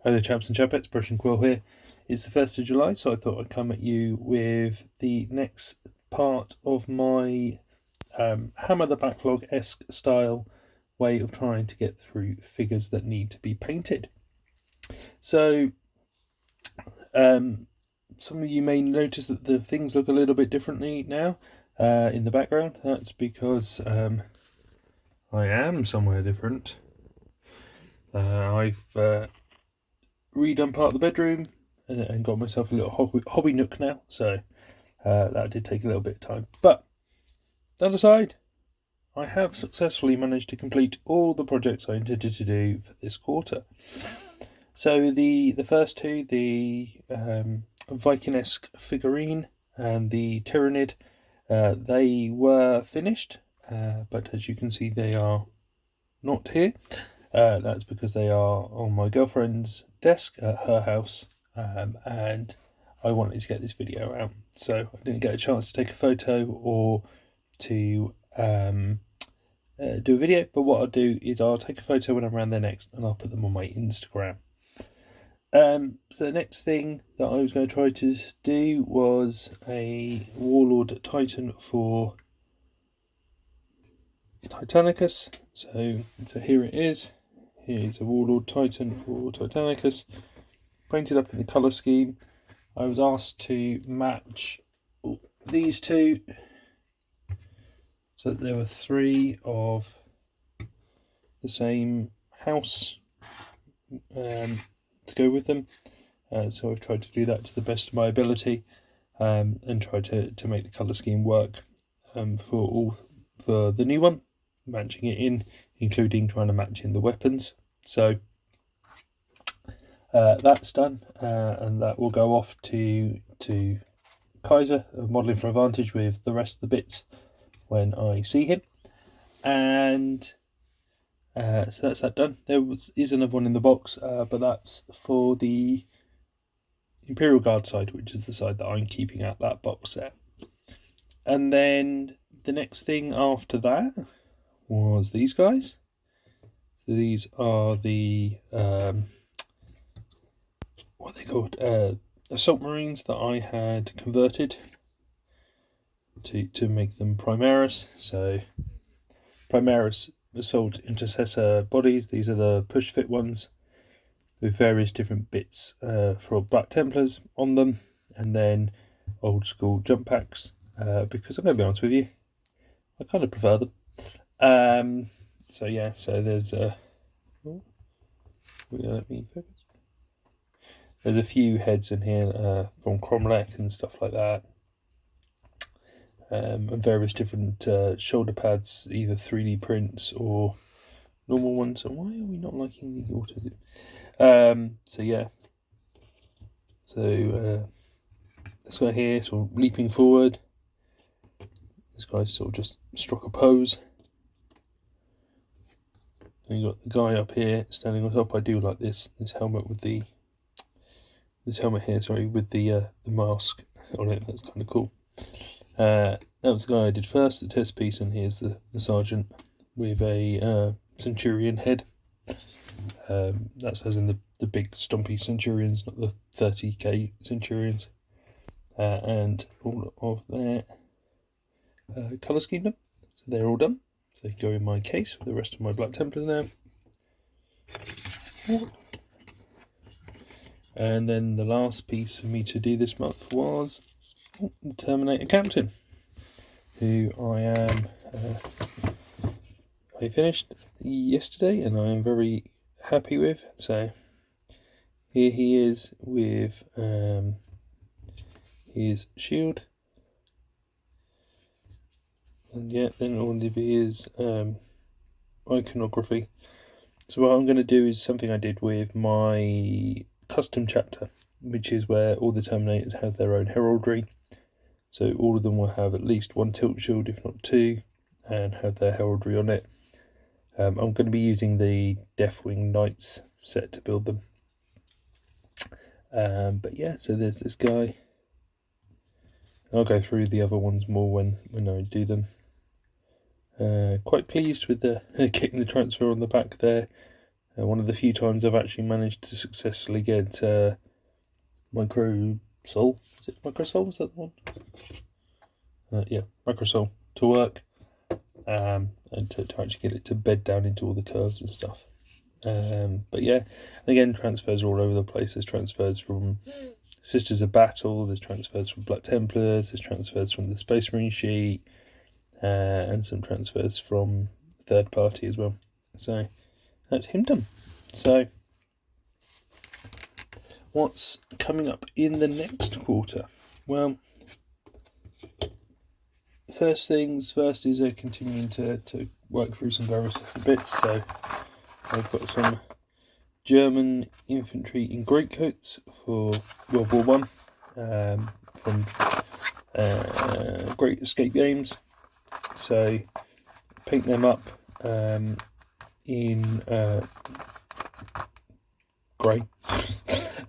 Hi there chaps and chapettes, Brush and Quill here. It's the 1st of July, so I thought I'd come at you with the next part of my Hammer the Backlog-esque style way of trying to get through figures that need to be painted. So some of you may notice that the things look a little bit differently now in the background. That's because I am somewhere different. I've redone part of the bedroom and got myself a little hobby nook now, so that did take a little bit of time. But that aside, I have successfully managed to complete all the projects I intended to do for this quarter. So the first two, the Viking-esque figurine and the Tyrannid, they were finished, but as you can see they are not here. That's because they are on my girlfriend's desk at her house, and I wanted to get this video out, so I didn't get a chance to take a photo or to do a video. But what I'll do is I'll take a photo when I'm around there next, and I'll put them on my Instagram. So the next thing that I was going to try to do was a Warlord Titan for Titanicus. So here it is. Here's a Warlord Titan for Titanicus, painted up in the colour scheme. I was asked to match these two, so that there were three of the same house to go with them. So I've tried to do that to the best of my ability, and try to make the colour scheme work for the new one, matching it in, including trying to match in the weapons. So that's done, and that will go off to Kaiser of Modelling for Advantage with the rest of the bits when I see him. And so that's that done. There is another one in the box, but that's for the Imperial Guard side, which is the side that I'm keeping at that box set. And then the next thing after that was these guys. So these are the what are they called? Assault Marines that I had converted to make them Primaris. So Primaris Assault Intercessor bodies. These are the push fit ones with various different bits for Black Templars on them, and then old school jump packs, because I'm going to be honest with you, I kind of prefer them. So yeah, so there's there's a few heads in here from Cromlech and stuff like that, and various different shoulder pads, either 3D prints or normal ones. And why are we not liking the auto? So yeah, so this guy here sort of leaping forward. This guy sort of just struck a pose. And you got the guy up here standing on top. I do like this helmet with this helmet here, sorry, with the mask on it. That's kind of cool. That was the guy I did first, the test piece, and here's the sergeant with a Centurion head. That's as in the big stompy Centurions, not the 30k Centurions. And all of their colour scheme done. So they're all done. So they go in my case with the rest of my Black Templars now. And then the last piece for me to do this month was the Terminator Captain, who I finished yesterday, and I am very happy with. So here he is with his shield, and yeah, then all of his iconography. So what I'm going to do is something I did with my custom chapter, which is where all the Terminators have their own heraldry. So all of them will have at least one tilt shield, if not two, and have their heraldry on it. I'm going to be using the Deathwing Knights set to build them. But yeah, so there's this guy. I'll go through the other ones more when I do them. Quite pleased with the getting the transfer on the back there. One of the few times I've actually managed to successfully get Microsol. Is it Microsol? Was that the one? Yeah, Microsol to work, and to actually get it to bed down into all the curves and stuff. But yeah, again, transfers are all over the place. There's transfers from Sisters of Battle, there's transfers from Black Templars, there's transfers from the Space Marine sheet, and some transfers from third party as well. So that's him done. So what's coming up in the next quarter? Well, first things first is continuing to work through some various different bits. So I've got some German infantry in greatcoats for World War One, from Great Escape Games. So paint them up in grey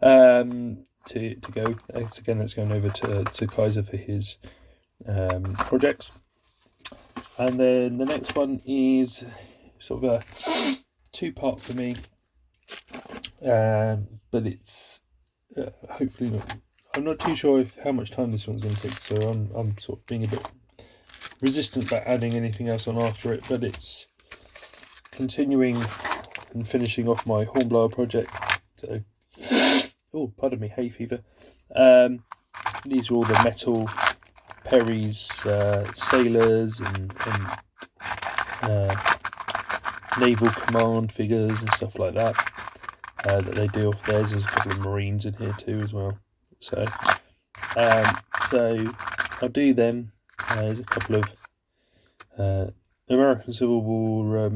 to go. Again, that's going over to Kaiser for his projects. And then the next one is sort of a two-part for me, but it's hopefully not. I'm not too sure how much time this one's going to take, so I'm sort of being a bit resistant about adding anything else on after it. But it's continuing and finishing off my Hornblower project. So, oh, pardon me, hay fever. These are all the metal Perry's sailors and naval command figures and stuff like that that they do off theirs. There's a couple of Marines in here too as well. So I'll do them. There's a couple of American Civil War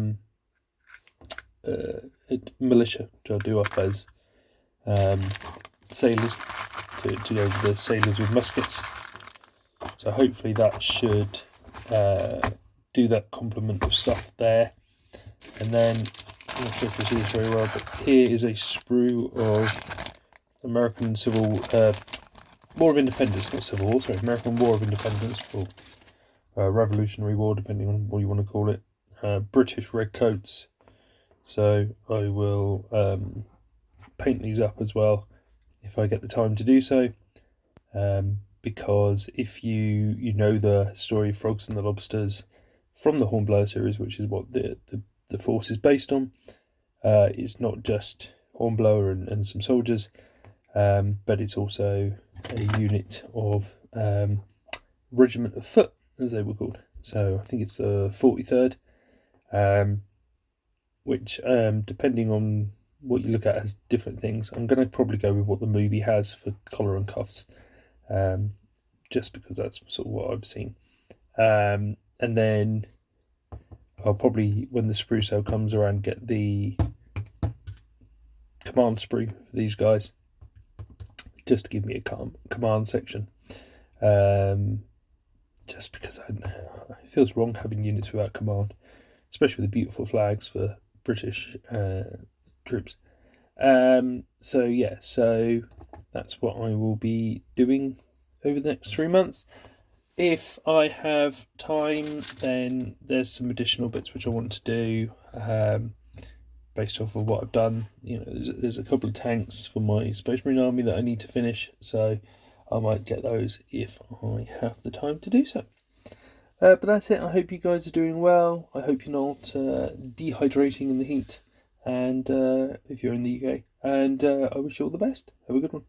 militia, which I'll do up as sailors to go with the sailors with muskets. So hopefully that should do that complement of stuff there. And then, I'm not sure if you see this very well, but here is a sprue of American Civil War of Independence, not Civil War, sorry, American War of Independence, or Revolutionary War, depending on what you want to call it. British redcoats. So I will paint these up as well if I get the time to do so. Because if you know the story of Frogs and the Lobsters from the Hornblower series, which is what the force is based on, it's not just Hornblower and some soldiers, but it's also a unit of regiment of foot, as they were called. So I think it's the 43rd, which depending on what you look at has different things. I'm going to probably go with what the movie has for collar and cuffs, just because that's sort of what I've seen. And then I'll probably, when the sprue sale comes around, get the command sprue for these guys, just to give me a command section. Just because it feels wrong having units without command, especially with the beautiful flags for British troops. So yeah, so that's what I will be doing over the next 3 months. If I have time, then there's some additional bits which I want to do based off of what I've done. You know, there's a couple of tanks for my Space Marine army that I need to finish, so I might get those if I have the time to do so. But that's it. I hope you guys are doing well. I hope you're not dehydrating in the heat, and if you're in the UK. And I wish you all the best. Have a good one.